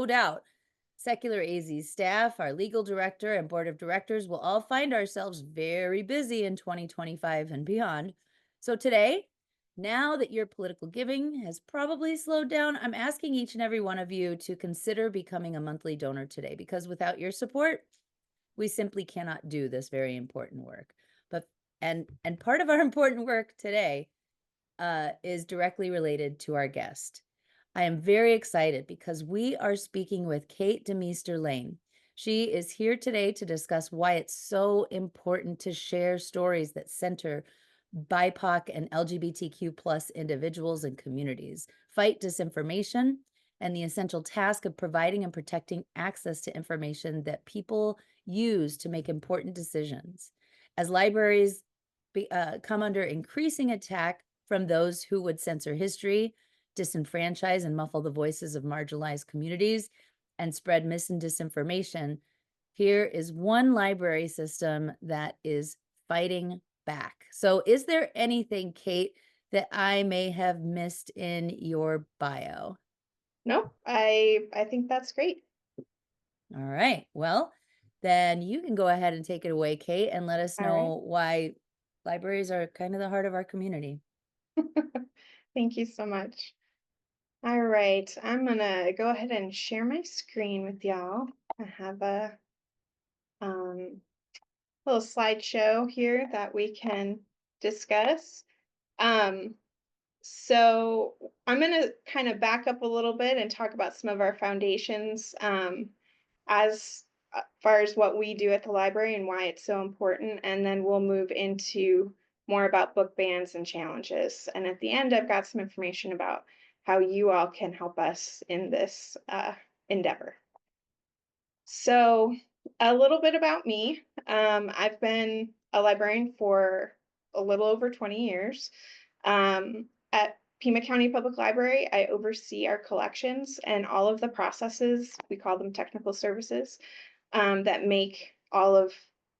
doubt, Secular AZ staff, our legal director, and board of directors will all find ourselves very busy in 2025 and beyond. So today, now that your political giving has probably slowed down, I'm asking each and every one of you to consider becoming a monthly donor today, because without your support, we simply cannot do this very important work. But and part of our important work today is directly related to our guest. I am very excited because we are speaking with Kate DeMeester-Lane. She is here today to discuss why it's so important to share stories that center BIPOC and LGBTQ plus individuals and communities, fight disinformation, and the essential task of providing and protecting access to information that people use to make important decisions. As libraries come under increasing attack from those who would censor history, disenfranchise and muffle the voices of marginalized communities, and spread mis and disinformation, here is one library system that is fighting back. So is there anything, Kate, that I may have missed in your bio? No, I think that's great. All right. Well, then you can go ahead and take it away, Kate, and let us All right. know why libraries are kind of the heart of our community. Thank you so much. All right, I'm gonna go ahead and share my screen with y'all. I have a um, little slideshow here that we can discuss. Um, so I'm gonna kind of back up a little bit and talk about some of our foundations as far as what we do at the library and why it's so important, and then we'll move into more about book bans and challenges. And at the end, I've got some information about how you all can help us in this endeavor. So a little bit about me. I've been a librarian for a little over 20 years. At Pima County Public Library, I oversee our collections and all of the processes, we call them technical services, that make all of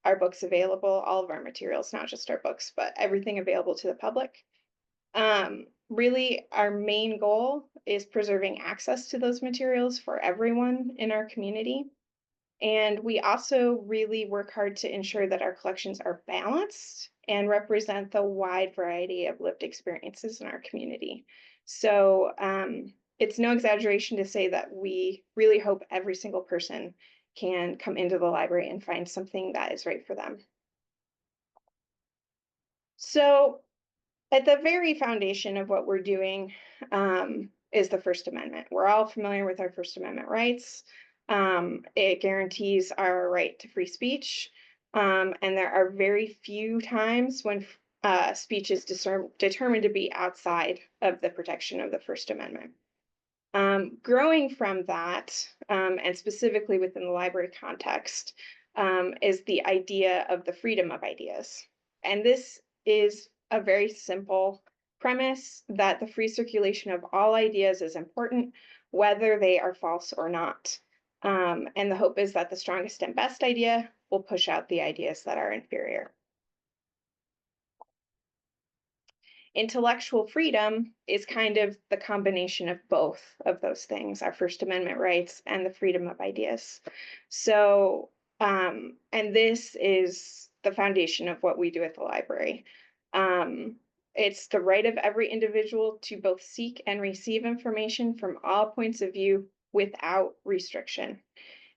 our books available, all of our materials, not just our books, but everything available to the public. Really, our main goal is preserving access to those materials for everyone in our community. And we also really work hard to ensure that our collections are balanced and represent the wide variety of lived experiences in our community. So it's no exaggeration to say that we really hope every single person can come into the library and find something that is right for them. So at the very foundation of what we're doing is the First Amendment. We're all familiar with our First Amendment rights. It guarantees our right to free speech. And there are very few times when speech is determined to be outside of the protection of the First Amendment. Growing from that, and specifically within the library context, is the idea of the freedom of ideas. And this is a very simple premise that the free circulation of all ideas is important, whether they are false or not. And the hope is that the strongest and best idea will push out the ideas that are inferior. Intellectual freedom is kind of the combination of both of those things, our First Amendment rights and the freedom of ideas. So, and this is the foundation of what we do at the library. It's the right of every individual to both seek and receive information from all points of view without restriction.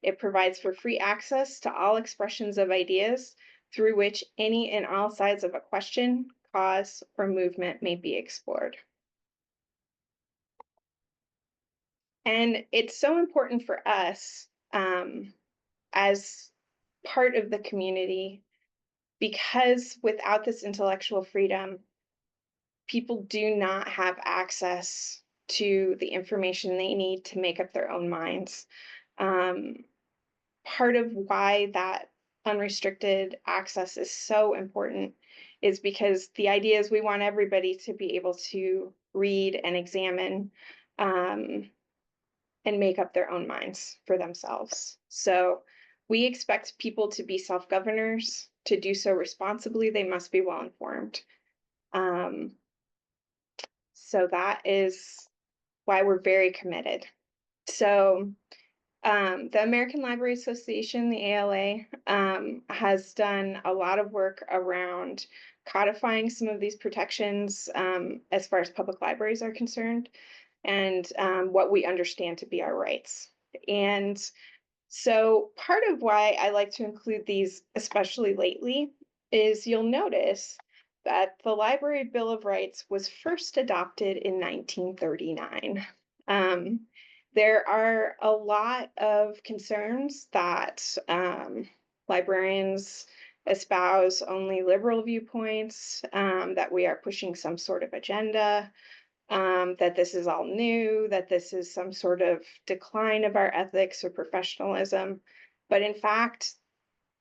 It provides for free access to all expressions of ideas through which any and all sides of a question, cause, or movement may be explored. And it's so important for us as part of the community, because without this intellectual freedom, people do not have access to the information they need to make up their own minds. Part of why that unrestricted access is so important is because the idea is we want everybody to be able to read and examine and make up their own minds for themselves. So we expect people to be self-governors. To do so responsibly, they must be well informed. So that is why we're very committed. So The American Library Association, the ALA, has done a lot of work around codifying some of these protections as far as public libraries are concerned, and what we understand to be our rights. And so part of why I like to include these, especially lately, is you'll notice that the Library Bill of Rights was first adopted in 1939. There are a lot of concerns that librarians espouse only liberal viewpoints, that we are pushing some sort of agenda, that this is all new, that this is some sort of decline of our ethics or professionalism. But in fact,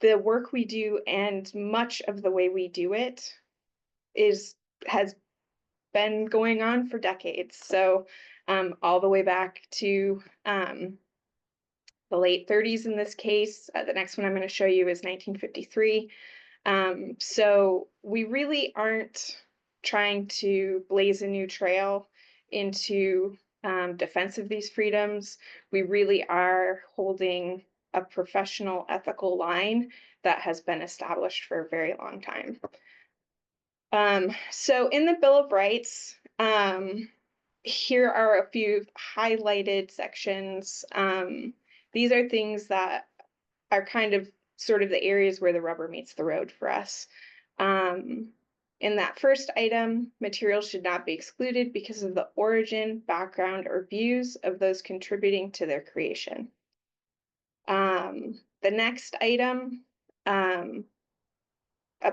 the work we do and much of the way we do it has been going on for decades. So all the way back to the late 30s in this case. The next one I'm going to show you is 1953. So we really aren't trying to blaze a new trail into defense of these freedoms. We really are holding a professional ethical line that has been established for a very long time. So in the Bill of Rights, here are a few highlighted sections. These are things that are kind of sort of the areas where the rubber meets the road for us. In that first item, materials should not be excluded because of the origin, background, or views of those contributing to their creation. The next item, a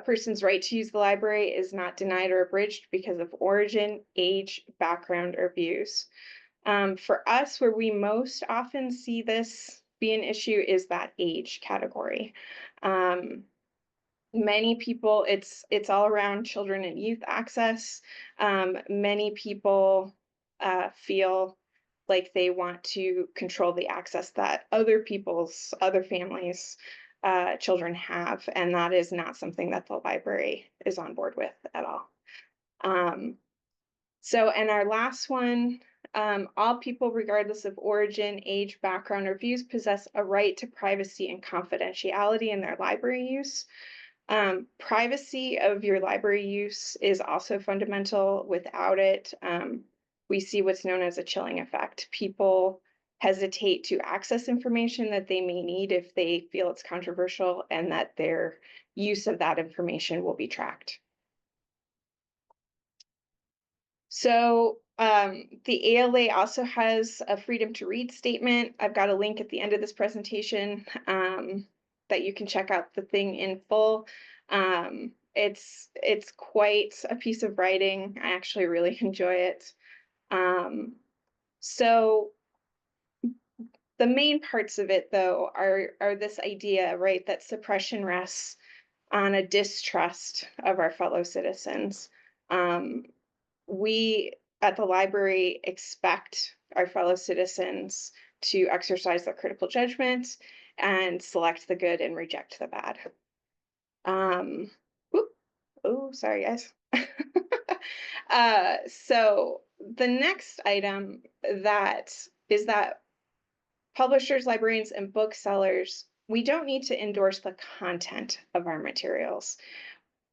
person's right to use the library is not denied or abridged because of origin, age, background, or views. For us, where we most often see this be an issue is that age category. Many people, it's all around children and youth access. Many people feel like they want to control the access that other families, children have, and that is not something that the library is on board with at all. So, and our last one, all people, regardless of origin, age, background, or views, possess a right to privacy and confidentiality in their library use. Privacy of your library use is also fundamental. Without it, we see what's known as a chilling effect. People hesitate to access information that they may need if they feel it's controversial and that their use of that information will be tracked. So the ALA also has a freedom to read statement. I've got a link at the end of this presentation that you can check out the thing in full. It's quite a piece of writing. I actually really enjoy it. So the main parts of it, though, are this idea, right, that suppression rests on a distrust of our fellow citizens. We at the library expect our fellow citizens to exercise their critical judgment and select the good and reject the bad. Oh, sorry, guys. So the next item that is that publishers, librarians, and booksellers, we don't need to endorse the content of our materials.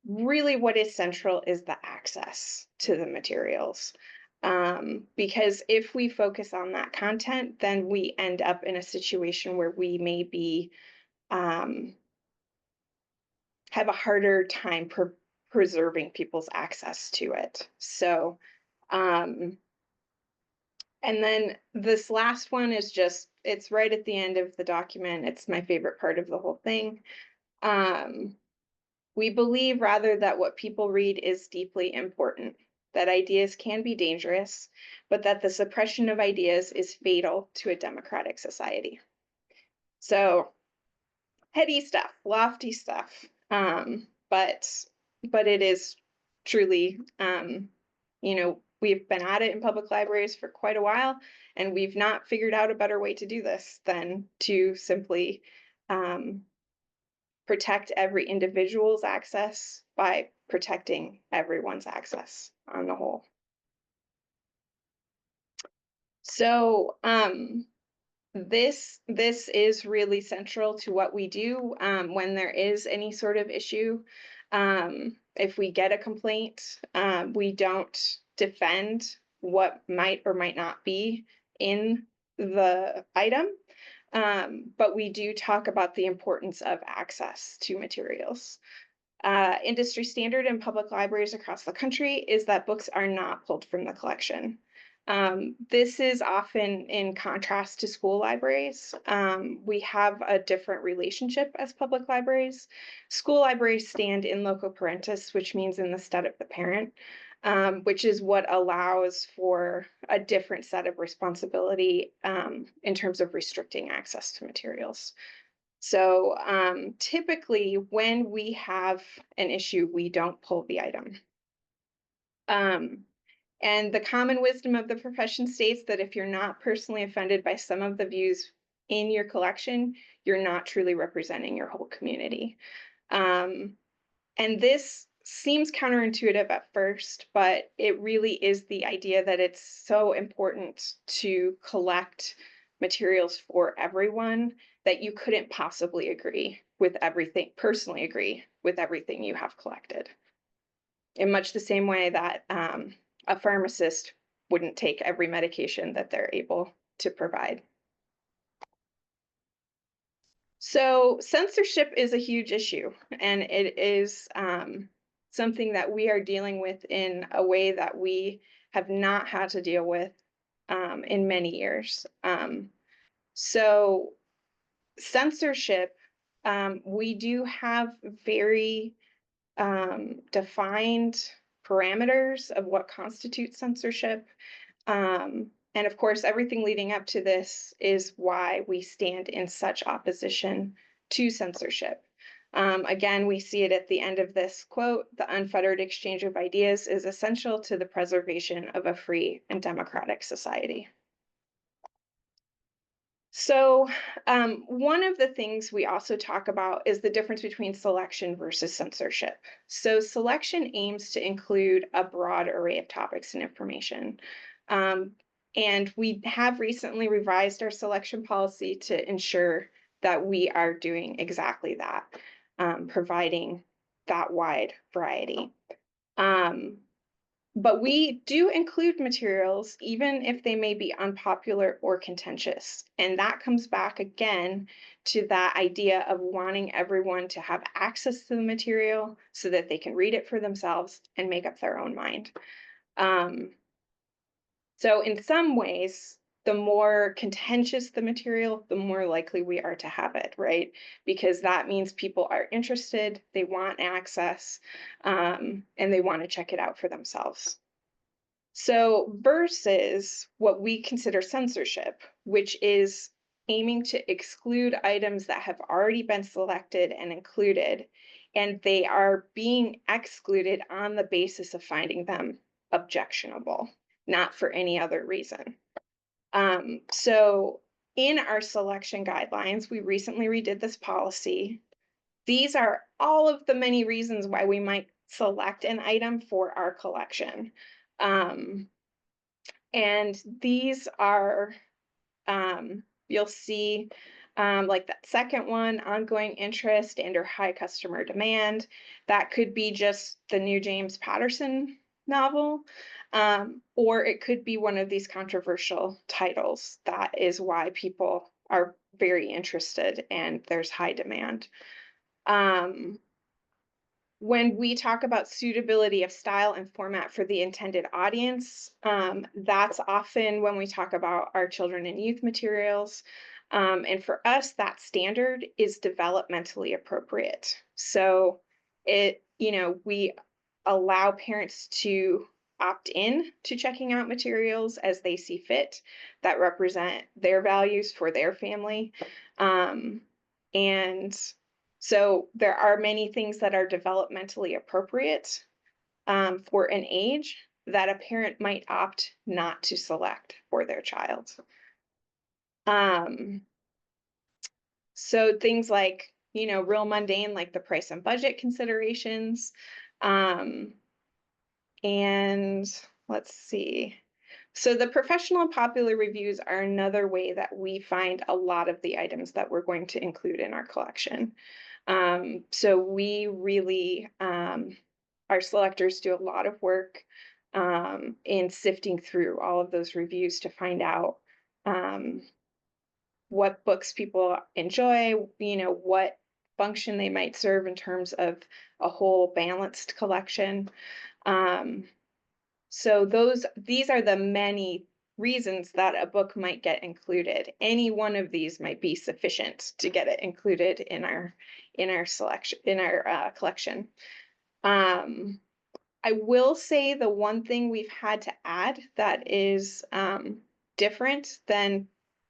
Really what is central is the access to the materials. Because if we focus on that content, then we end up in a situation where we may be have a harder time preserving people's access to it. So, and then this last one is just, it's right at the end of the document. It's my favorite part of the whole thing. We believe rather that what people read is deeply important, that ideas can be dangerous, but that the suppression of ideas is fatal to a democratic society. So heady stuff, lofty stuff, but it is truly, we've been at it in public libraries for quite a while, and we've not figured out a better way to do this than to simply protect every individual's access by protecting everyone's access on the whole. So this is really central to what we do when there is any sort of issue. If we get a complaint, we don't defend what might or might not be in the item, but we do talk about the importance of access to materials. Industry standard in public libraries across the country is that books are not pulled from the collection. This is often in contrast to school libraries. We have a different relationship as public libraries. School libraries stand in loco parentis, which means in the stead of the parent, which is what allows for a different set of responsibility in terms of restricting access to materials. So typically when we have an issue, we don't pull the item. And the common wisdom of the profession states that if you're not personally offended by some of the views in your collection, you're not truly representing your whole community. And this seems counterintuitive at first, but it really is the idea that it's so important to collect materials for everyone that you couldn't possibly personally agree with everything you have collected. In much the same way that a pharmacist wouldn't take every medication that they're able to provide. So censorship is a huge issue, and it is something that we are dealing with in a way that we have not had to deal with in many years. So censorship, we do have very defined parameters of what constitutes censorship. And of course, everything leading up to this is why we stand in such opposition to censorship. Again, we see it at the end of this quote: the unfettered exchange of ideas is essential to the preservation of a free and democratic society. So one of the things we also talk about is the difference between selection versus censorship. So selection aims to include a broad array of topics and information. And we have recently revised our selection policy to ensure that we are doing exactly that, providing that wide variety. But we do include materials, even if they may be unpopular or contentious. And that comes back again to that idea of wanting everyone to have access to the material so that they can read it for themselves and make up their own mind. So in some ways, the more contentious the material, the more likely we are to have it, right? Because that means people are interested, they want access, and they want to check it out for themselves. So versus what we consider censorship, which is aiming to exclude items that have already been selected and included, and they are being excluded on the basis of finding them objectionable, not for any other reason. So in our selection guidelines, we recently redid this policy. These are all of the many reasons why we might select an item for our collection. And these are, you'll see, like that second one, ongoing interest and or high customer demand. That could be just the new James Patterson novel, or it could be one of these controversial titles. That is why people are very interested and there's high demand. When we talk about suitability of style and format for the intended audience, that's often when we talk about our children and youth materials. And for us, that standard is developmentally appropriate. So we allow parents to opt in to checking out materials as they see fit that represent their values for their family. And so there are many things that are developmentally appropriate for an age that a parent might opt not to select for their child. So things like, real mundane, like the price and budget considerations. And let's see. So the professional and popular reviews are another way that we find a lot of the items that we're going to include in our collection. So we really, our selectors do a lot of work in sifting through all of those reviews to find out what books people enjoy, what function they might serve in terms of a whole balanced collection. So these are the many reasons that a book might get included. Any one of these might be sufficient to get it included in our selection, in our collection. I will say the one thing we've had to add that is different than,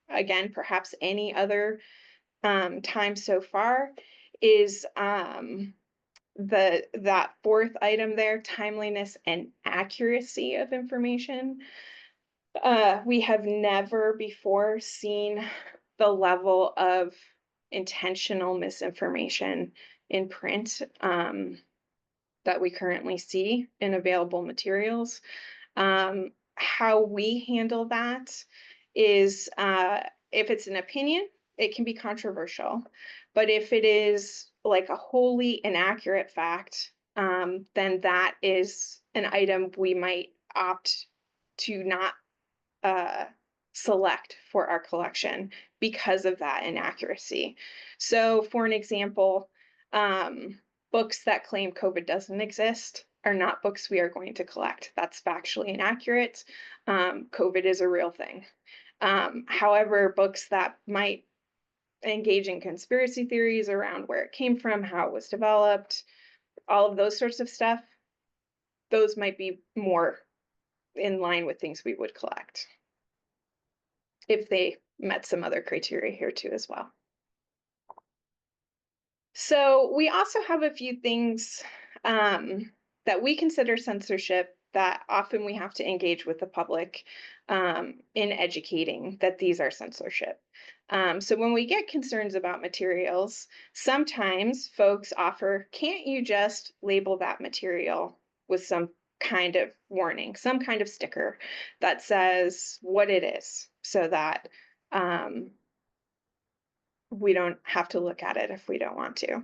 again, perhaps any other time so far is that fourth item there, timeliness and accuracy of information. We have never before seen the level of intentional misinformation in print that we currently see in available materials. How we handle that is if it's an opinion, it can be controversial. But if it is like a wholly inaccurate fact, then that is an item we might opt to not select for our collection because of that inaccuracy. So for an example, books that claim COVID doesn't exist are not books we are going to collect. That's factually inaccurate. COVID is a real thing. However, books that might engage in conspiracy theories around where it came from, how it was developed, all of those sorts of stuff, those might be more in line with things we would collect if they met some other criteria here too as well. So we also have a few things that we consider censorship that often we have to engage with the public in educating that these are censorship. So when we get concerns about materials, sometimes folks offer, can't you just label that material with some kind of warning, some kind of sticker that says what it is, so that we don't have to look at it if we don't want to.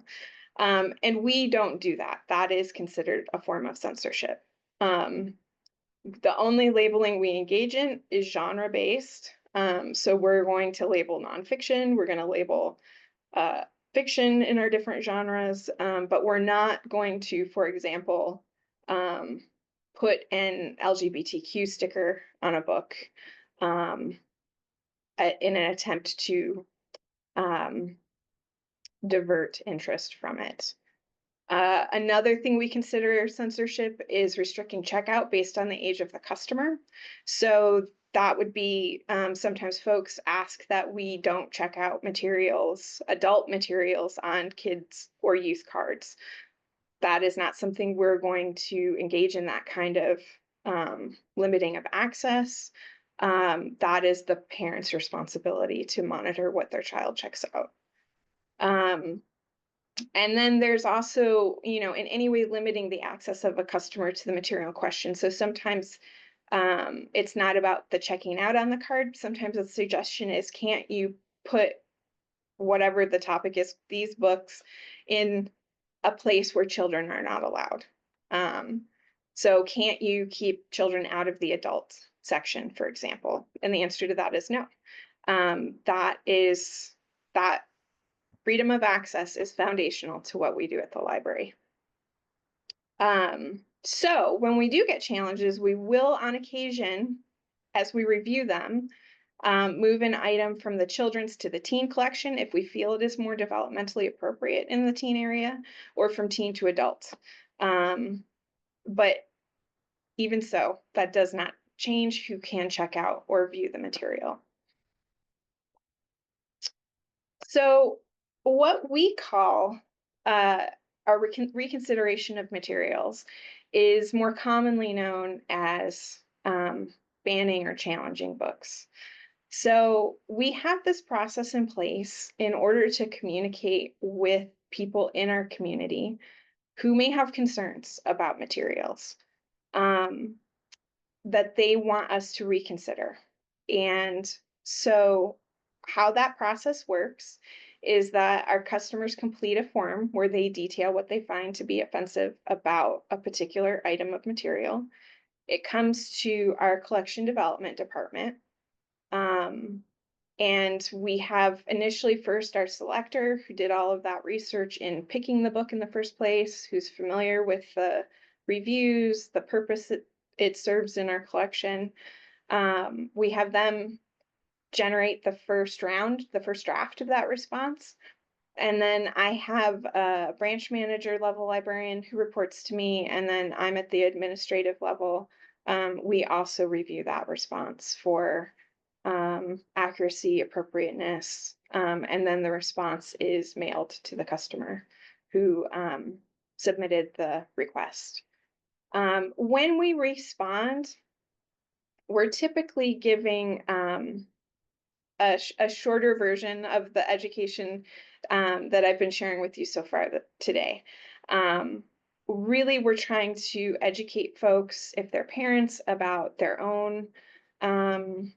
And we don't do that. That is considered a form of censorship. The only labeling we engage in is genre-based. So we're going to label nonfiction, we're going to label fiction in our different genres, but we're not going to, for example, put an LGBTQ sticker on a book in an attempt to divert interest from it. Another thing we consider censorship is restricting checkout based on the age of the customer. So that would be sometimes folks ask that we don't check out materials, adult materials on kids or youth cards. That is not something we're going to engage in, that kind of limiting of access. That is the parent's responsibility to monitor what their child checks out. And then there's also, in any way limiting the access of a customer to the material in question. So sometimes it's not about the checking out on the card. Sometimes the suggestion is, can't you put whatever the topic is, these books, in a place where children are not allowed? So can't you keep children out of the adult section, for example? And the answer to that is no. That freedom of access is foundational to what we do at the library. So when we do get challenges, we will, on occasion, as we review them, move an item from the children's to the teen collection if we feel it is more developmentally appropriate in the teen area, or from teen to adult. But even so, that does not change who can check out or view the material. So what we call our reconsideration of materials is more commonly known as banning or challenging books. So we have this process in place in order to communicate with people in our community who may have concerns about materials. that they want us to reconsider. And so, how that process works is that our customers complete a form where they detail what they find to be offensive about a particular item of material. It comes to our collection development department. Um, and we have initially first our selector who did all of that research in picking the book in the first place, who's familiar with the reviews, the purpose it serves in our collection. We have them generate the first draft of that response. And then I have a branch manager level librarian who reports to me, and then I'm at the administrative level. We also review that response for accuracy, appropriateness, and then the response is mailed to the customer who submitted the request. When we respond, we're typically giving a shorter version of the education that I've been sharing with you so far today. Really, we're trying to educate folks, if they're parents, about their own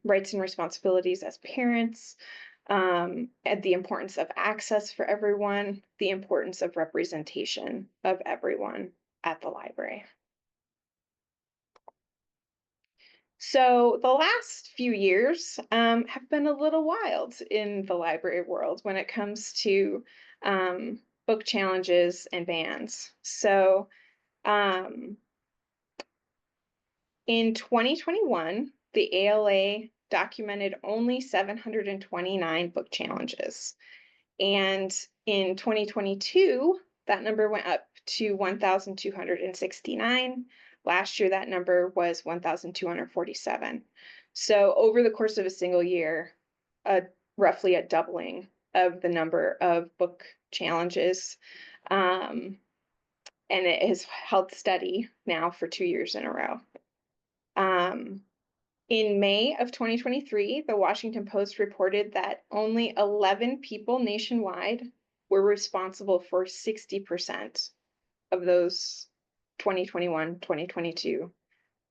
rights and responsibilities as parents, and the importance of access for everyone, the importance of representation of everyone at the library. So the last few years have been a little wild in the library world when it comes to book challenges and bans. So in 2021, the ALA documented only 729 book challenges. And in 2022, that number went up to 1,269. Last year, that number was 1,247. So over the course of a single year, roughly a doubling of the number of book challenges. And it has held steady now for 2 years in a row. In May of 2023, the Washington Post reported that only 11 people nationwide were responsible for 60% of those 2021-2022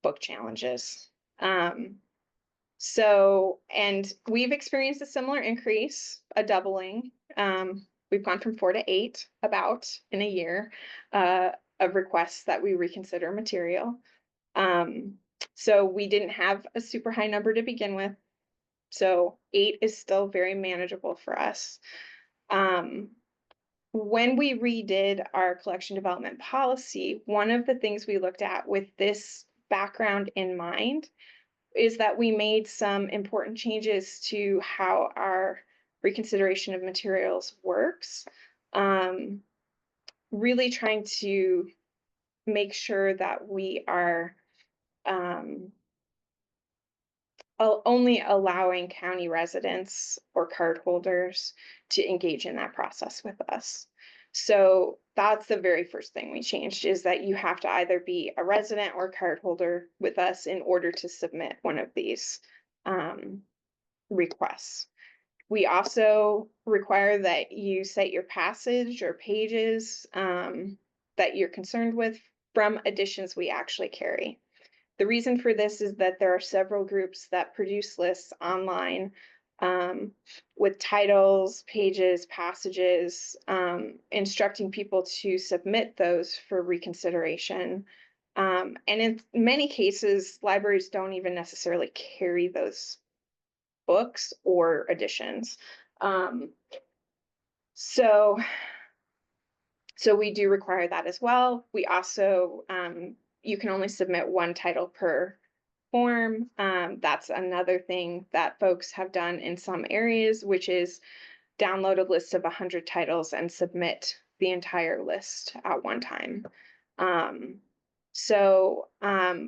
book challenges. And we've experienced a similar increase, a doubling. We've gone from 4 to 8 about in a year of requests that we reconsider material. So we didn't have a super high number to begin with. So 8 is still very manageable for us. When we redid our collection development policy, one of the things we looked at with this background in mind is that we made some important changes to how our reconsideration of materials works. Really trying to make sure that we are only allowing county residents or cardholders to engage in that process with us. So that's the very first thing we changed, is that you have to either be a resident or cardholder with us in order to submit one of these requests. We also require that you cite your passage or pages that you're concerned with from editions we actually carry. The reason for this is that there are several groups that produce lists online with titles, pages, passages, instructing people to submit those for reconsideration. And in many cases, libraries don't even necessarily carry those books or editions. So we do require that as well. We also, you can only submit one title per form. That's another thing that folks have done in some areas, which is download a list of 100 titles and submit the entire list at one time.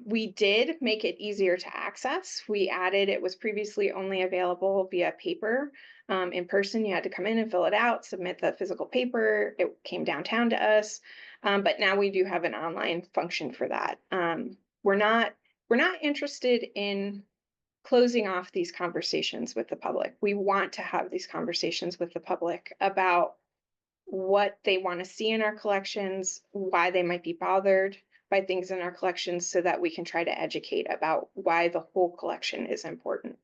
We did make it easier to access. We added, it was previously only available via paper. In person, you had to come in and fill it out, submit the physical paper. It came downtown to us. But now we do have an online function for that. We're not interested in closing off these conversations with the public. We want to have these conversations with the public about what they want to see in our collections, why they might be bothered by things in our collections so that we can try to educate about why the whole collection is important.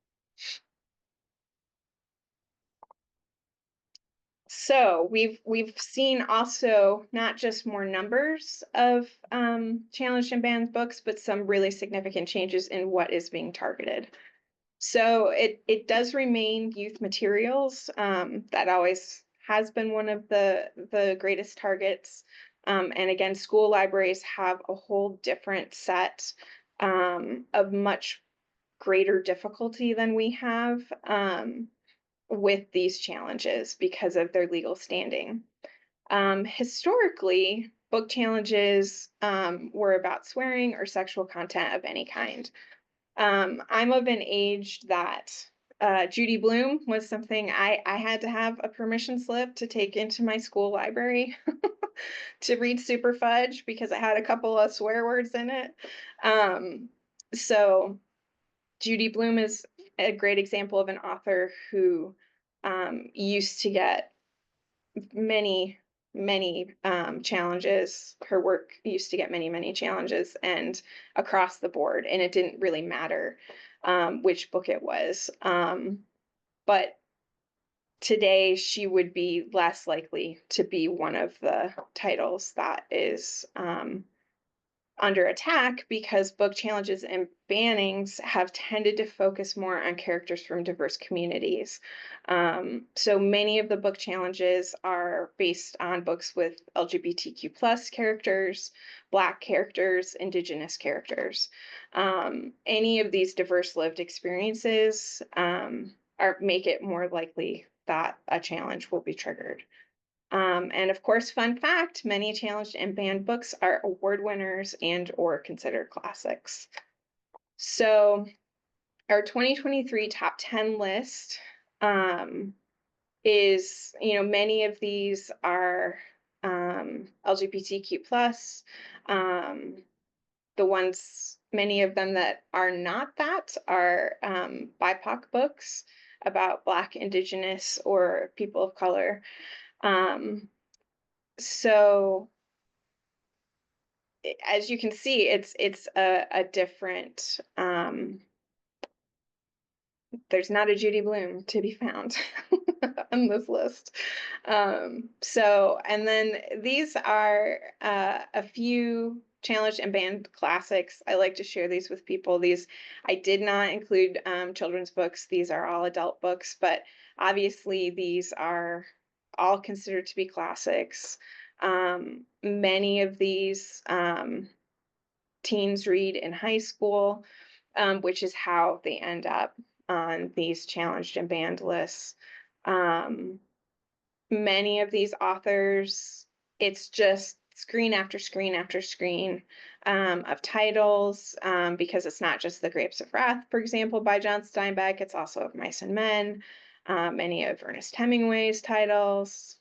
So we've seen also not just more numbers of challenged and banned books, but some really significant changes in what is being targeted. So it does remain youth materials. That always has been one of the greatest targets. And again, school libraries have a whole different set of much greater difficulty than we have with these challenges because of their legal standing. Historically, book challenges were about swearing or sexual content of any kind. I'm of an age that Judy Blume was something I had to have a permission slip to take into my school library to read Super Fudge because it had a couple of swear words in it. So Judy Blume is a great example of an author who used to get many challenges. Her work used to get many challenges and across the board, and it didn't really matter which book it was. But today she would be less likely to be one of the titles that is under attack because book challenges and bannings have tended to focus more on characters from diverse communities. So many of the book challenges are based on books with LGBTQ plus characters, Black characters, Indigenous characters. Any of these diverse lived experiences make it more likely that a challenge will be triggered. And of course, fun fact, many challenged and banned books are award winners and or considered classics. So our 2023 top 10 list is, many of these are LGBTQ plus. Many of them that are not that are BIPOC books about Black, Indigenous, or people of color. So as you can see, it's a different, there's not a Judy Blume to be found on this list. And then these are a few challenged and banned classics. I like to share these with people. I did not include children's books. These are all adult books, but obviously these are all considered to be classics. Many of these teens read in high school, which is how they end up on these challenged and banned lists. Many of these authors, it's just screen after screen after screen of titles, because it's not just The Grapes of Wrath, for example, by John Steinbeck, it's also Of Mice and Men, many of Ernest Hemingway's titles.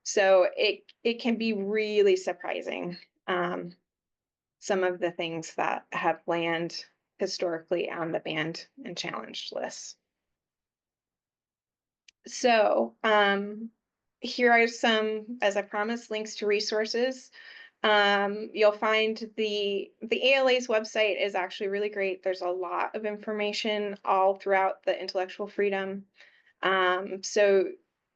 So it can be really surprising, some of the things that have landed historically on the banned and challenged lists. So here are some, as I promised, links to resources. You'll find the ALA's website is actually really great. There's a lot of information all throughout the intellectual freedom. So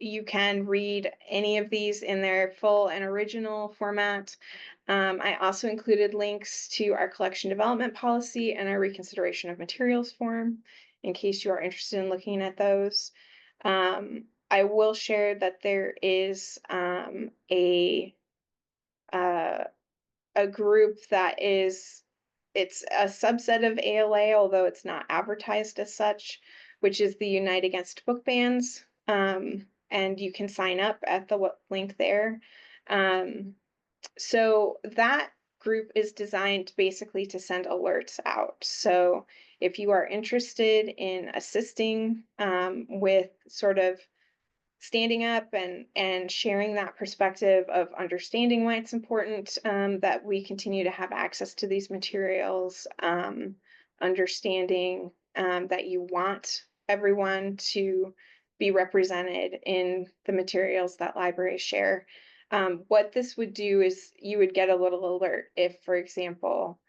you can read any of these in their full and original format. I also included links to our collection development policy and our reconsideration of materials form in case you are interested in looking at those. I will share that there is a group that it's a subset of ALA, although it's not advertised as such, which is the Unite Against Book Bans. And you can sign up at the link there. So that group is designed basically to send alerts out. So if you are interested in assisting with sort of standing up and sharing that perspective of understanding why it's important that we continue to have access to these materials, understanding that you want everyone to be represented in the materials that libraries share. What this would do is you would get a little alert if, for example,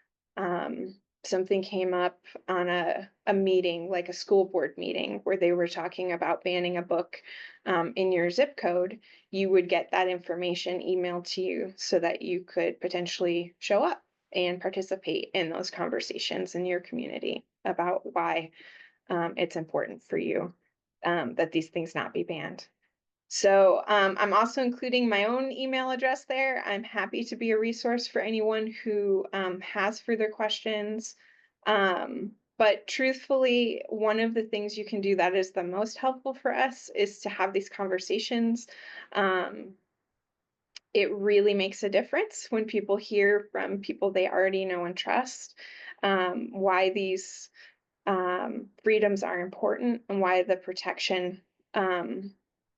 something came up on a meeting, like a school board meeting, where they were talking about banning a book in your zip code. You would get that information emailed to you so that you could potentially show up and participate in those conversations in your community about why it's important for you that these things not be banned. So I'm also including my own email address there. I'm happy to be a resource for anyone who has further questions. But truthfully, one of the things you can do that is the most helpful for us is to have these conversations. Um, it really makes a difference when people hear from people they already know and trust why these freedoms are important and why the protection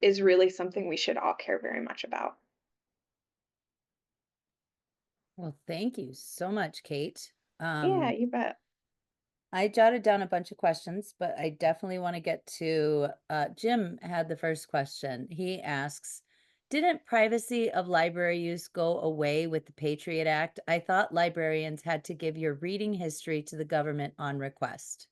is really something we should all care very much about. Well, thank you so much, Kate. Yeah, you bet. I jotted down a bunch of questions, but I definitely want to get to Jim had the first question. He asks, didn't privacy of library use go away with the Patriot Act? I thought librarians had to give your reading history to the government on request.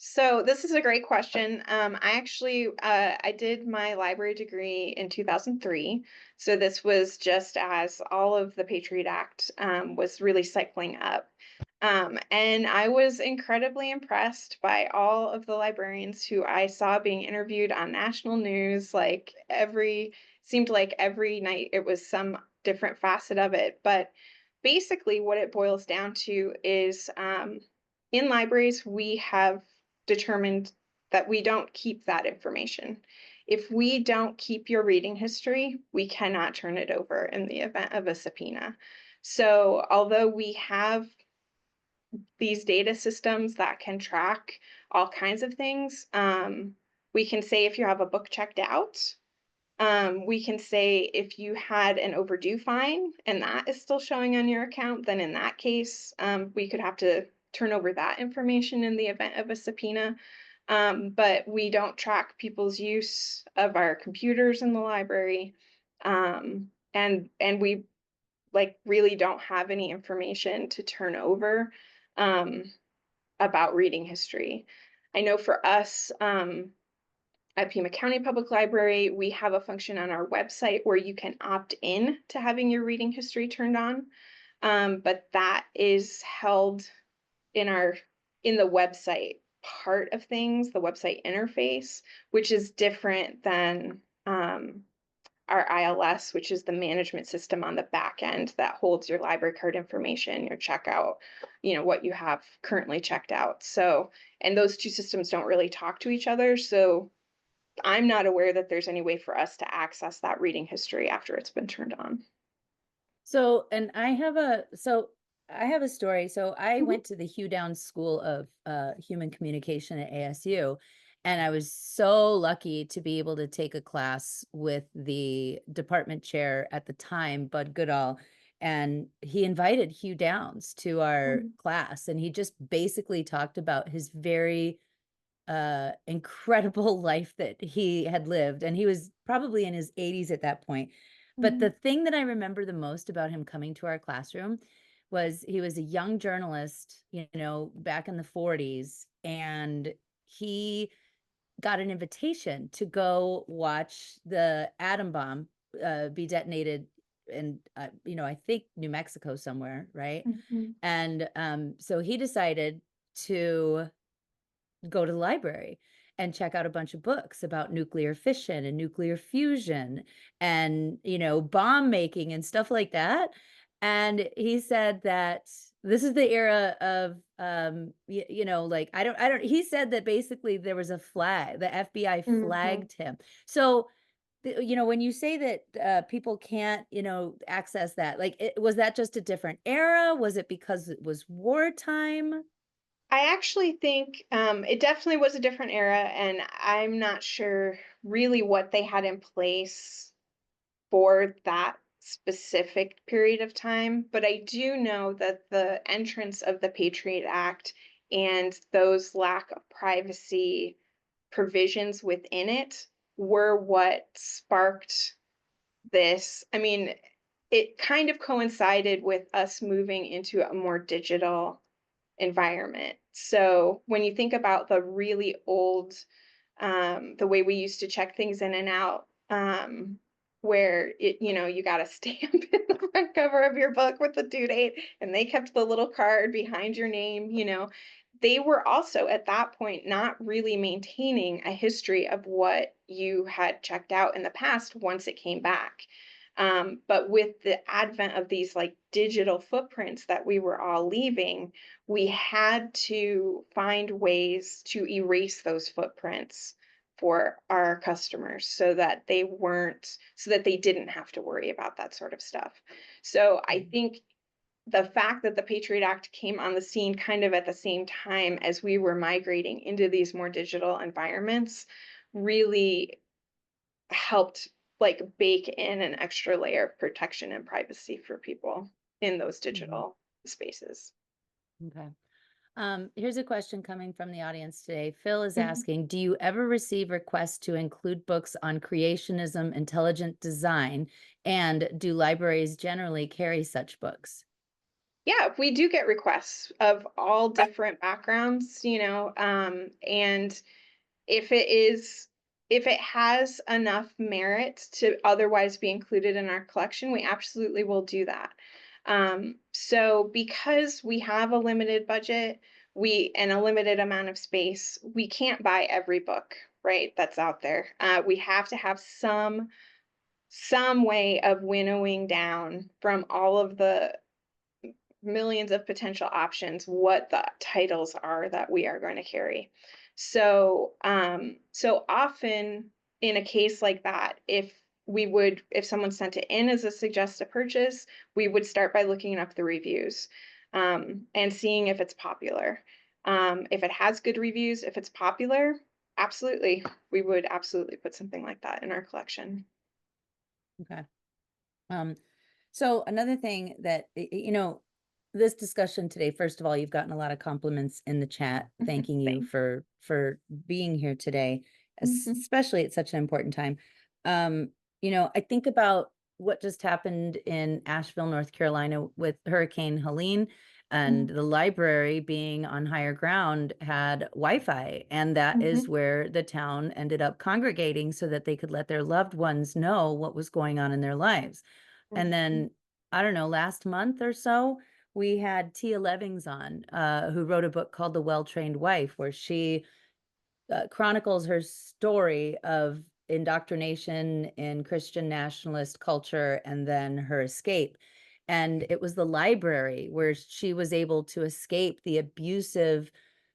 So this is a great question. I actually I did my library degree in 2003. So this was just as all of the Patriot Act was really cycling up. And I was incredibly impressed by all of the librarians who I saw being interviewed on national news, seemed like every night it was some different facet of it. But basically what it boils down to is in libraries, we have determined that we don't keep that information. If we don't keep your reading history, we cannot turn it over in the event of a subpoena. So although we have these data systems that can track all kinds of things, we can say if you have a book checked out, we can say if you had an overdue fine and that is still showing on your account, then in that case, we could have to turn over that information in the event of a subpoena. But we don't track people's use of our computers in the library. And we really don't have any information to turn over about reading history. I know for us, at Pima County Public Library, we have a function on our website where you can opt in to having your reading history turned on. But that is held in the website part of things, the website interface, which is different than our ILS, which is the management system on the back end that holds your library card information, your checkout, what you have currently checked out. So, and those two systems don't really talk to each other. So I'm not aware that there's any way for us to access that reading history after it's been turned on. So, and I have a story. So I Mhm, went to the Hugh Downs School of Human Communication at ASU, and I was so lucky to be able to take a class with the department chair at the time, Bud Goodall, and he invited Hugh Downs to our mhm, class, and he just basically talked about his very incredible life that he had lived, and he was probably in his 80s at that point. But mhm, the thing that I remember the most about him coming to our classroom was he was a young journalist, back in the 40s, and he got an invitation to go watch the atom bomb be detonated in I think New Mexico somewhere, right? mhm, And so he decided to go to the library and check out a bunch of books about nuclear fission and nuclear fusion and, bomb making and stuff like that. And he said that this is the era of, like, I don't, he said that basically there was a flag, the FBI mhm. flagged him. So, when you say that people can't, access that, like, was that just a different era? Was it because it was wartime? I actually think it definitely was a different era, and I'm not sure really what they had in place for that specific period of time. But I do know that the entrance of the Patriot Act and those lack of privacy provisions within it were what sparked this, I mean, it kind of coincided with us moving into a more digital environment. So when you think about the really old, the way we used to check things in and out, where you got a stamp in the front cover of your book with the due date, and they kept the little card behind your name, they were also at that point not really maintaining a history of what you had checked out in the past once it came back. But with the advent of these like digital footprints that we were all leaving, we had to find ways to erase those footprints for our customers so that they didn't have to worry about that sort of stuff. So I Mhm. think the fact that the Patriot Act came on the scene kind of at the same time as we were migrating into these more digital environments really helped like bake in an extra layer of protection and privacy for people in those Mhm. digital spaces. Okay. Here's a question coming from the audience today. Phil is Mhm. asking, do you ever receive requests to include books on creationism, intelligent design, and do libraries generally carry such books? Yeah, we do get requests of all different backgrounds, and if it is if it has enough merit to otherwise be included in our collection, we absolutely will do that. So because we have a limited budget, we and a limited amount of space, we can't buy every book, right, that's out there. We have to have some way of winnowing down from all of the millions of potential options what the titles are that we are going to carry. So often in a case like that, if someone sent it in as a suggested purchase, we would start by looking up the reviews, and seeing if it's popular. If it has good reviews, if it's popular, absolutely, we would absolutely put something like that in our collection. Okay. Um, so another thing that, this discussion today, first of all, you've gotten a lot of compliments in the chat, thanking you Thanks. for being here today, Hmm. especially at such an important time. Um, I think about what just happened in Asheville, North Carolina with Hurricane Helene, and the library being on higher ground had Wi-Fi, and that is Hmm. where the town ended up congregating so that they could let their loved ones know what was going on in their lives. And Hmm. then, I don't know, last month or so, we had Tia Levings on, who wrote a book called The Well-Trained Wife, where she chronicles her story of indoctrination in Christian nationalist culture and then her escape. And it was the library where she was able to escape the abusive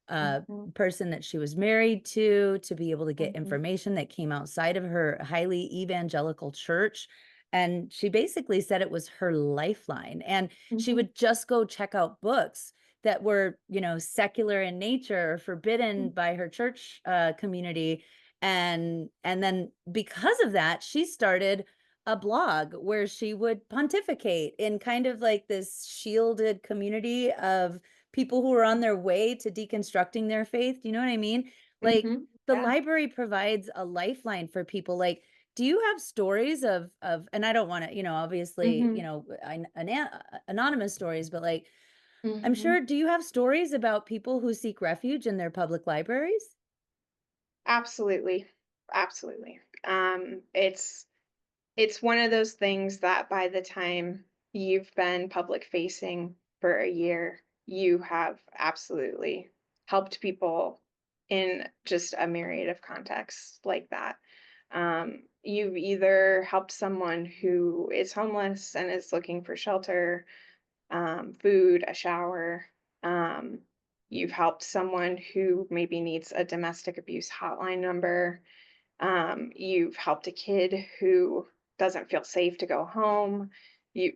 uh, Hmm. person that she was married to be able to get Mhm, information that came outside of her highly evangelical church. And she basically said it was her lifeline. And she mhm, would just go check out books that were, secular in nature or mm, forbidden by her church community. And then because of that, she started a blog where she would pontificate in kind of like this shielded community of people who are on their way to deconstructing their faith. Do you know what I mean? Like, mhm, the yeah, library provides a lifeline for people. Like, do you have stories of and I don't want to, obviously, mhm, anonymous stories, but like, I'm mhm, sure, do you have stories about people who seek refuge in their public libraries? absolutely, absolutely. It's one of those things that by the time you've been public facing for a year, you have absolutely helped people in just a myriad of contexts like that. You've either helped someone who is homeless and is looking for shelter, food, a shower. Um, you've helped someone who maybe needs a domestic abuse hotline number. You've helped a kid who doesn't feel safe to go home. It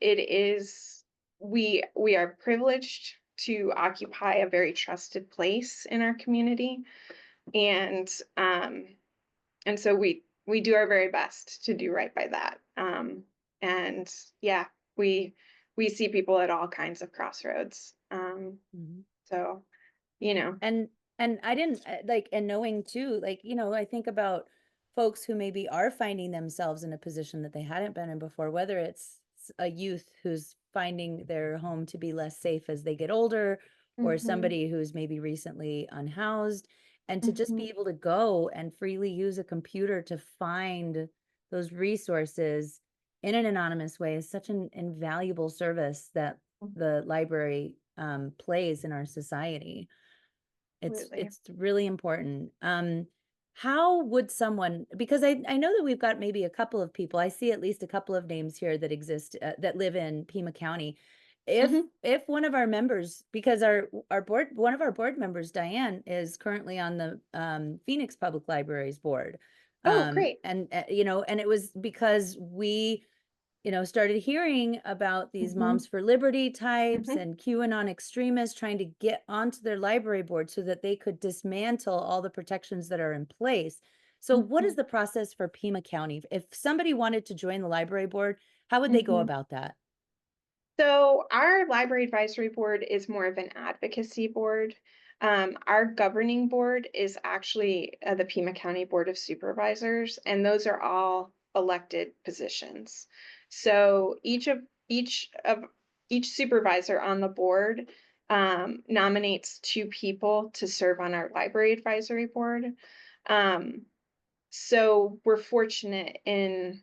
is we are privileged to occupy a very trusted place in our community, and um, and so we do our very best to do right by that. And yeah, we we see people at all kinds of crossroads. Mhm. So you know, And I didn't, like, and knowing too, like, I think about folks who maybe are finding themselves in a position that they hadn't been in before, whether it's a youth who's finding their home to be less safe as they get older, or Mhm. somebody who's maybe recently unhoused, and to just Mhm. be able to go and freely use a computer to find those resources in an anonymous way is such an invaluable service that the library plays in our society. Absolutely. It's really important. How would someone, because I know that we've got maybe a couple of people, I see at least a couple of names here that exist, that live in Pima County. Mhm. If one of our members, because our board, one of our board members, Diane, is currently on the Phoenix Public Library's board. Oh, great. And you know, and it was because we, you know, started hearing about these Mhm. Moms for Liberty types Mhm. and QAnon extremists trying to get onto their library board so that they could dismantle all the protections that are in place. So, what is Mhm. the process for Pima County? If somebody wanted to join the library board, how would they go Mhm. about that? So our library advisory board is more of an advocacy board. Our governing board is actually the Pima County Board of Supervisors, and those are all elected positions. So each supervisor on the board nominates two people to serve on our library advisory board. Um, so we're fortunate in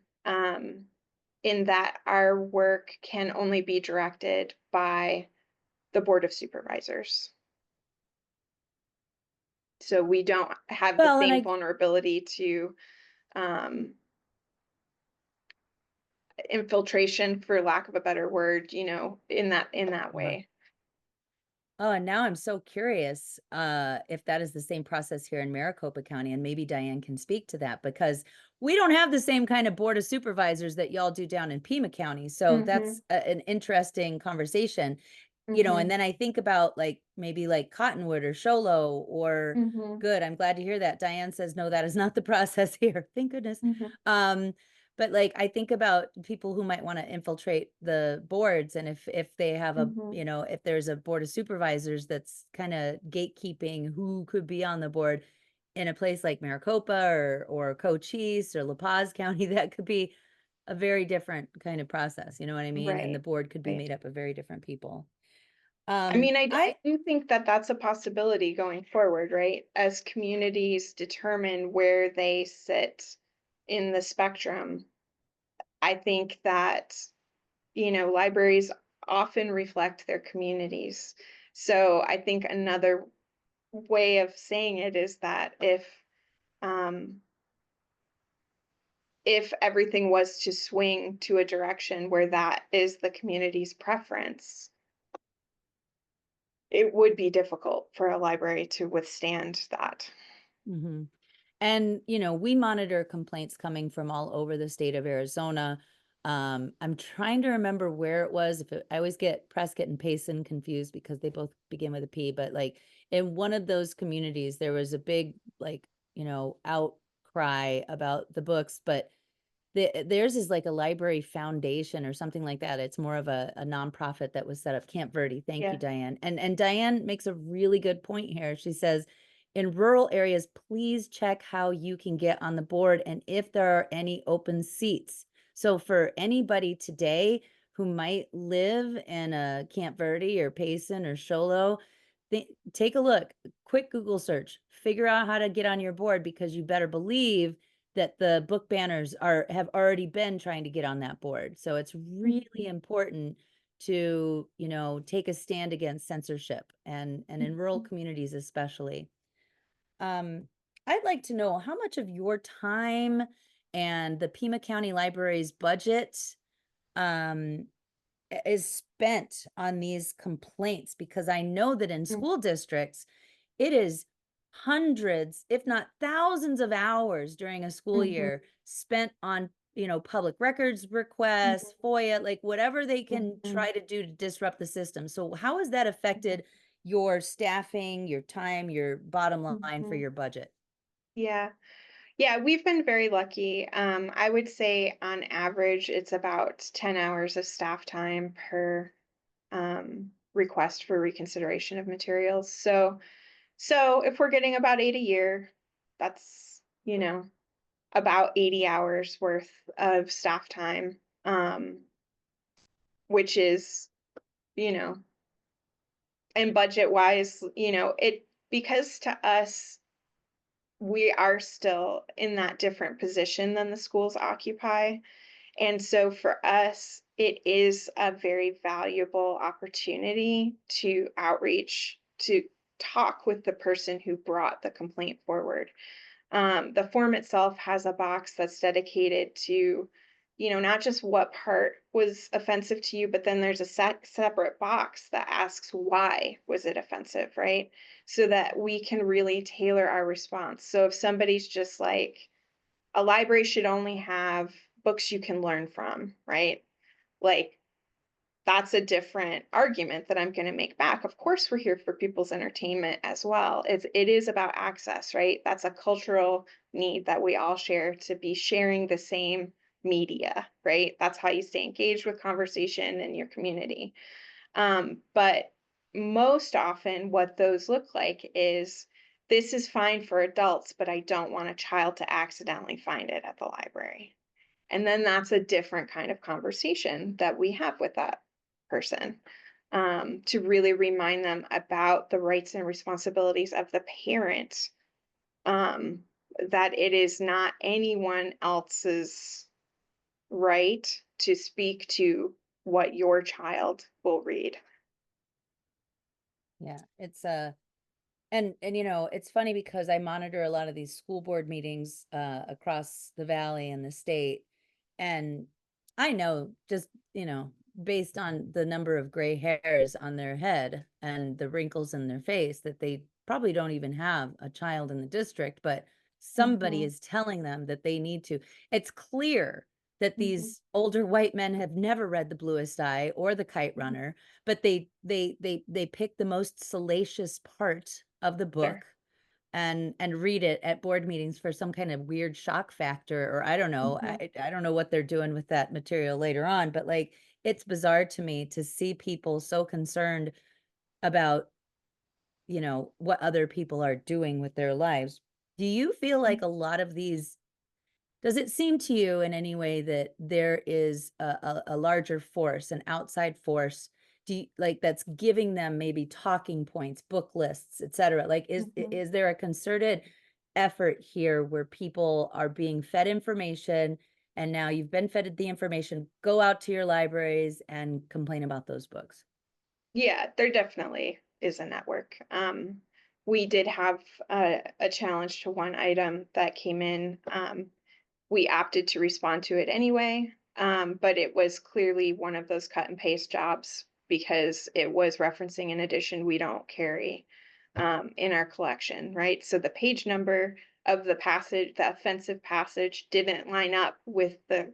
that our work can only be directed by the Board of Supervisors. So we don't have the Well, and same I vulnerability to um, infiltration, for lack of a better word, in that uh way. Oh, and now I'm so curious if that is the same process here in Maricopa County, and maybe Diane can speak to that because we don't have the same kind of board of supervisors that y'all do down in Pima County. So Mhm. that's an interesting conversation, you know. And Mhm. then I think about like maybe like Cottonwood or Show Low or Mhm. good. I'm glad to hear that. Diane says no, that is not the process here. Thank goodness. Mhm. Um, but, like, I think about people who might wanna infiltrate the boards, and if they have a, Mhm. you know, if there's a board of supervisors that's kinda gatekeeping who could be on the board in a place like Maricopa or Cochise or La Paz County, that could be a very different kind of process, you know what I mean? And the Right. board could be Right. made up of very different people. I mean, I I do think that that's a possibility going forward, right? As communities determine where they sit in the spectrum, I think that, libraries often reflect their communities. So I think another way of saying it is that um, if everything was to swing to a direction where that is the community's preference, it would be difficult for a library to withstand that. Mhm. And, you know, we monitor complaints coming from all over the state of Arizona. I'm trying to remember where it was. I always get Prescott and Payson confused because they both begin with a P, but like in one of those communities, there was a big, like, you know, outcry about the books, but theirs is like a library foundation or something like that. It's more of a nonprofit that was set up. Camp Verde. Thank you, Yeah. Diane. And Diane makes a really good point here. She says, in rural areas, please check how you can get on the board and if there are any open seats. So for anybody today who might live in a Camp Verde or Payson or Sholo, take a look, quick Google search, figure out how to get on your board because you better believe that the book banners have already been trying to get on that board. So it's really Mhm. important to, you know, take a stand against censorship and in rural Mhm. communities especially. Um, I'd like to know how much of your time and the Pima County Library's budget um, is spent on these complaints because I know that in Mm. school districts, it is hundreds, if not thousands of hours during a school Mhm. year spent on, you know, public records requests, Mhm. FOIA, like whatever they can Mhm. try to do to disrupt the system. So how has that Mhm. affected your staffing, your time, your bottom line for Mhm. your budget? Yeah. Yeah, we've been very lucky. I would say on average, it's about 10 hours of staff time per request for reconsideration of materials. So if we're getting about 8 a year, that's, about 80 hours worth of staff time, which is, you know, and budget wise, it because to us, we are still in that different position than the schools occupy. And so for us, it is a very valuable opportunity to outreach, to talk with the person who brought the complaint forward. The form itself has a box that's dedicated to, not just what part was offensive to you, but then there's a separate box that asks why was it offensive, right? So that we can really tailor our response. So if somebody's just like, a library should only have books you can learn from, right? Like, that's a different argument that I'm going to make back. Of course, we're here for people's entertainment as well. It is about access, right? That's a cultural need that we all share, to be sharing the same media, right? That's how you stay engaged with conversation in your community. But most often, what those look like is, this is fine for adults, but I don't want a child to accidentally find it at the library. And then that's a different kind of conversation that we have with that person, to really remind them about the rights and responsibilities of the parent, um, that it is not anyone else's right to speak to what your child will read. Yeah, it's and it's funny because I monitor a lot of these school board meetings across the valley and the state, and I know just, based on the number of gray hairs on their head and the wrinkles in their face, that they probably don't even have a child in the district, but somebody Mhm, is telling them that they need to. It's clear that mhm, these older white men have never read The Bluest Eye or The Kite mhm. Runner, but they pick the most salacious part of the Sure. book and read it at board meetings for some kind of weird shock factor, or I don't know. Mhm. I don't know what they're doing with that material later on, but like, it's bizarre to me to see people so concerned about, what other people are doing with their lives. Do you feel like a lot of these, does it seem to you in any way that there is a larger force, an outside force, like, that's giving them maybe talking points, book lists, et cetera? Like, Mhm. is there a concerted effort here where people are being fed information, and now you've been fed the information, go out to your libraries and complain about those books? Yeah, there definitely is a network. We did have a challenge to one item that came in. We opted to respond to it anyway, but it was clearly one of those cut and paste jobs, because it was referencing an edition we don't carry in our collection, right? So the page number of the passage, the offensive passage, didn't line up with the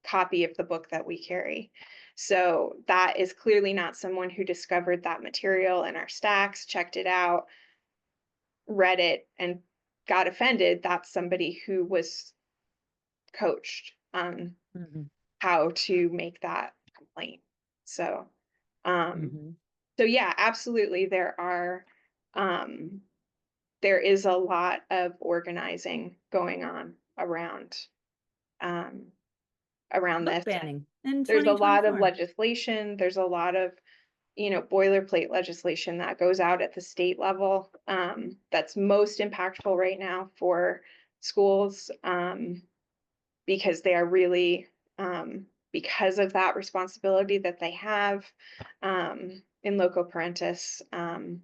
copy of the book that we carry. So that is clearly not someone who discovered that material in our stacks, checked it out, read it, and got offended. That's somebody who was coached on Mhm, how to make that complaint. So, um, mhm. so yeah, absolutely. Um, there is a lot of organizing going on um, around Book this. banning in There's a lot of 2024. legislation. There's a lot of, boilerplate legislation that goes out at the state level, that's most impactful right now for schools, because they are really, because of that responsibility that they have, in loco parentis,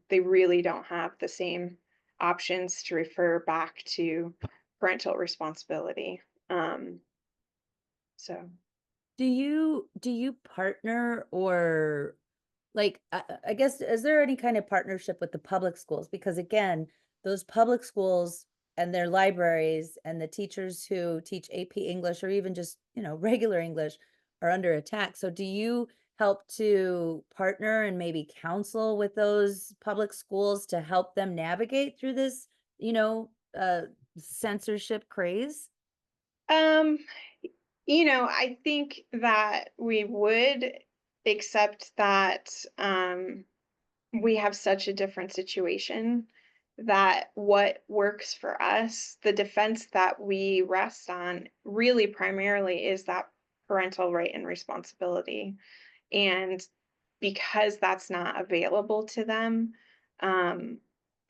they really don't have the same options to refer back to parental responsibility. So. Do you partner, or like, I guess, is there any kind of partnership with the public schools? Because again, those public schools and their libraries and the teachers who teach AP English, or even just, regular English, are under attack. So do you help to partner and maybe counsel with those public schools to help them navigate through this, you know, uh, censorship craze? Um, I think that we would, accept that we have such a different situation. that what works for us, the defense that we rest on really primarily is that parental right and responsibility. And because that's not available to them, um,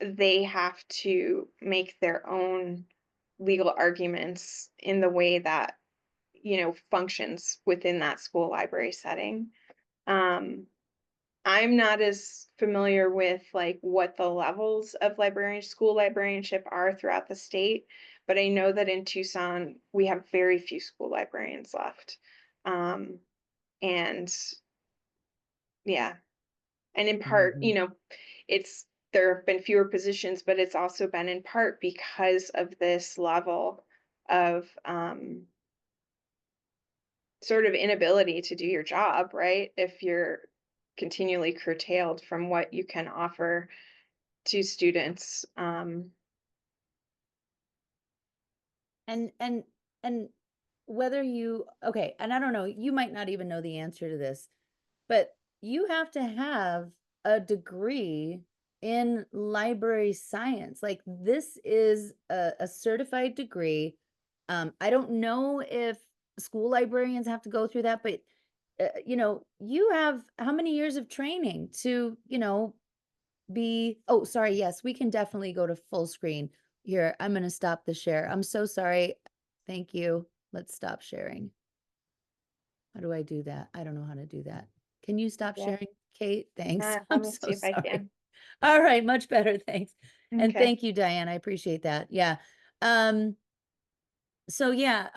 they have to make their own legal arguments in the way that, functions within that school library setting. Um, I'm not as familiar with like what the levels of school librarianship are throughout the state, but I know that in Tucson we have very few school librarians left. Um, and yeah, and in part, Mhm. it's there have been fewer positions, but it's also been in part because of this level of sort of inability to do your job, right? If you're continually curtailed from what you can offer to students. And and whether you okay, and I don't know, you might not even know the answer to this, but you have to have a degree in library science. Like this is a certified degree. I don't know if school librarians have to go through that, but you have how many years of training to, be oh, sorry, yes, we can definitely go to full screen. Here, I'm gonna stop the share. I'm so sorry. Thank you. Let's stop sharing. How do I do that? I don't know how to do that. Can you stop Yeah. sharing, Kate? Thanks. Let I'm me so see if I sorry. can. All right, much better, thanks. And Okay. thank you, Diane, I appreciate that. Yeah. Um, so yeah,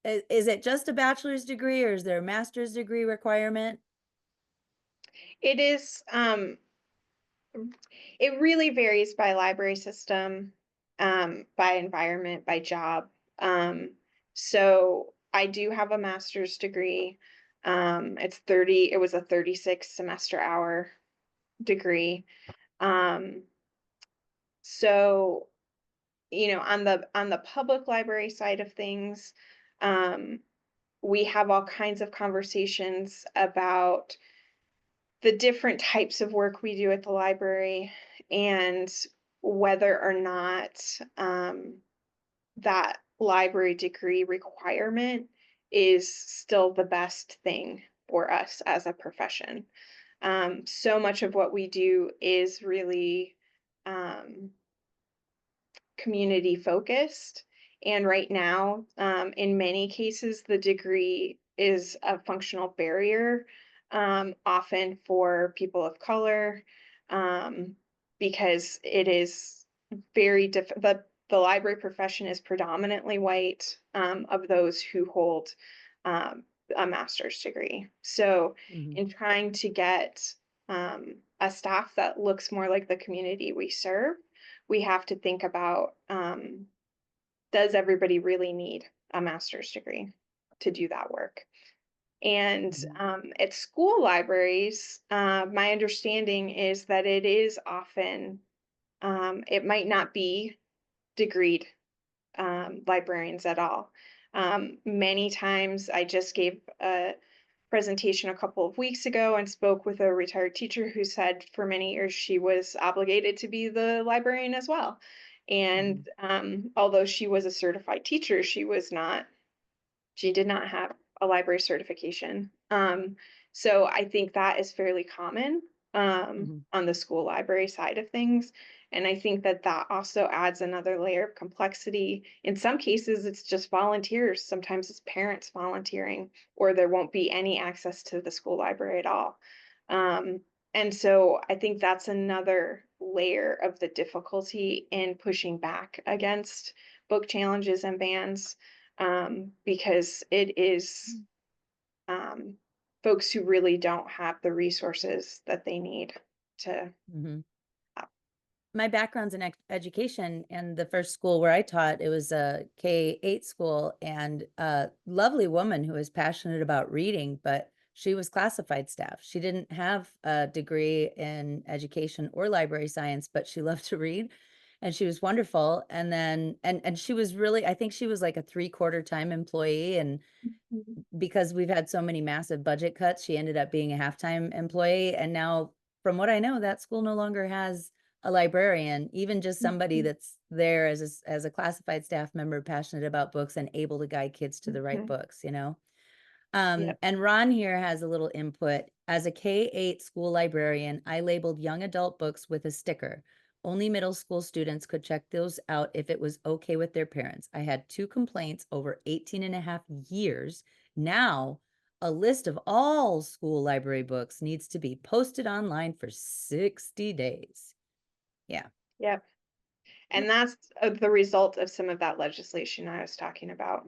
is it just a bachelor's degree or is there a master's degree requirement? It is, it really varies by library system, by environment, by job. So I do have a master's degree. It was a 36 semester hour degree. Um, so on the public library side of things, um, we have all kinds of conversations about the different types of work we do at the library and whether or not that library degree requirement is still the best thing for us as a profession. So much of what we do is really um, community focused. And right now, in many cases, the degree is a functional barrier, often for people of color, um, because it is the library profession is predominantly white, of those who hold um, a master's degree. So, Mhm, in trying to get a staff that looks more like the community we serve, we have to think about, does everybody really need a master's degree to do that work? And mhm, at school libraries, my understanding is that it is often, it might not be degreed librarians at all. Many times I just gave a presentation a couple of weeks ago and spoke with a retired teacher who said for many years she was obligated to be the librarian as well. mhm, And although she was a certified teacher, she did not have a library certification. So I think that is fairly common mhm, on the school library side of things. And I think that that also adds another layer of complexity. In some cases, it's just volunteers. Sometimes it's parents volunteering, or there won't be any access to the school library at all. Um, and so I think that's another layer of the difficulty in pushing back against book challenges and bans, because it is um, folks who really don't have the resources that they need to mhm. have. My background's in education, and the first school where I taught, it was a K-8 school, and a lovely woman who was passionate about reading, but she was classified staff. She didn't have a degree in education or library science, but she loved to read, and she was wonderful. And then and she was really, I think she was like a three-quarter time employee, and Mhm. because we've had so many massive budget cuts, she ended up being a half-time employee, and now, from what I know, that school no longer has a librarian, even just somebody Mhm. that's there as a classified staff member, passionate about books and able to guide kids to the right Mhm. books, you know? Yep. And Ron here has a little input. As a K-8 school librarian, I labeled young adult books with a sticker. Only middle school students could check those out if it was okay with their parents. I had 2 complaints over 18 and a half years. Now, a list of all school library books needs to be posted online for 60 days. Yeah. Yep. And that's the result of some of that legislation I was talking about.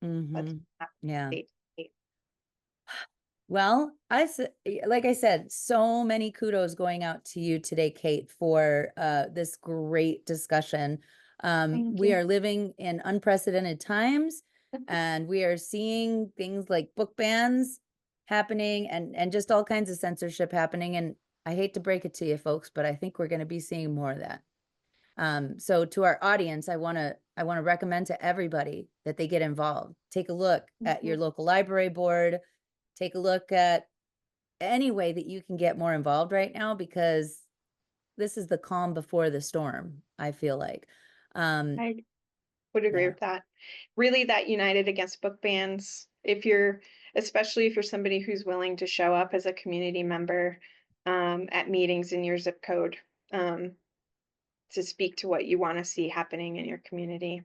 That's Mhm. Yeah. state to state. Well, like I said, so many kudos going out to you today, Kate, for this great discussion. Thank We you. are living in unprecedented times, and we are seeing things like book bans happening and just all kinds of censorship happening. And I hate to break it to you, folks, but I think we're going to be seeing more of that. So to our audience, I want to recommend to everybody that they get involved. Take a look at your Mhm. local library board. Take a look at any way that you can get more involved right now, because this is the calm before the storm, I feel like. Um, I would agree yeah. with that. Really, that united against book bans. If you're, especially if you're somebody who's willing to show up as a community member at meetings in your zip code to speak to what you want to see happening in your community,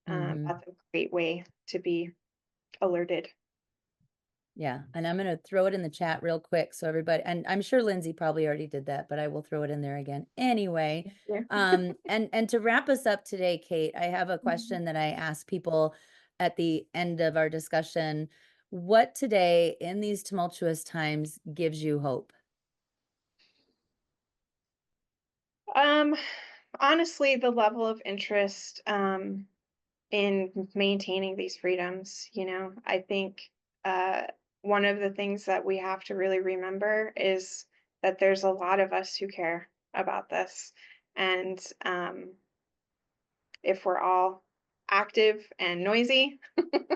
Mhm. that's a great way to be alerted. Yeah, and I'm gonna throw it in the chat real quick so everybody, and I'm sure Lindsay probably already did that, but I will throw it in there again anyway. Yeah. And to wrap us up today, Kate, I have a Mhm. question that I ask people at the end of our discussion. What today in these tumultuous times gives you hope? Um, Honestly, the level of interest in maintaining these freedoms, I think uh, one of the things that we have to really remember is that there's a lot of us who care about this, and if we're all active and noisy,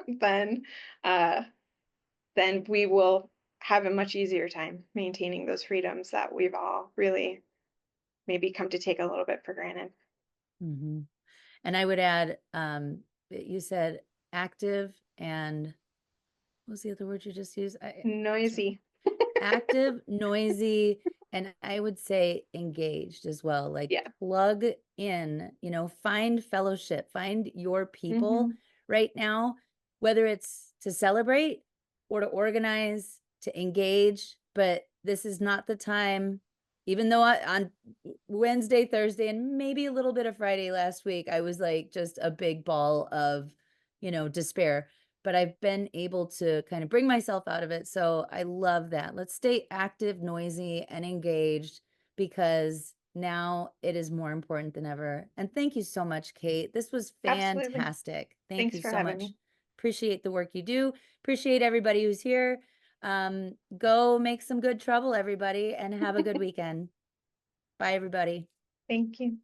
then uh, then we will have a much easier time maintaining those freedoms that we've all really maybe come to take a little bit for granted. Mhm. And I would add, that you said active and what was the other word you just used? Noisy. Active, noisy, and I would say engaged as well. Like Yeah. plug in, find fellowship, find your people Hmm. right now, whether it's to celebrate or to organize, to engage. But this is not the time, even though on Wednesday, Thursday, and maybe a little bit of Friday last week, I was like just a big ball of, despair, but I've been able to kind of bring myself out of it. So I love that. Let's stay active, noisy, and engaged, because now it is more important than ever. And thank you so much, Kate. This was Absolutely. fantastic. Thank Thanks you for so having much. me. Appreciate the work you do. Appreciate everybody who's here. Go make some good trouble, everybody, and have a good weekend. Bye, everybody. Thank you.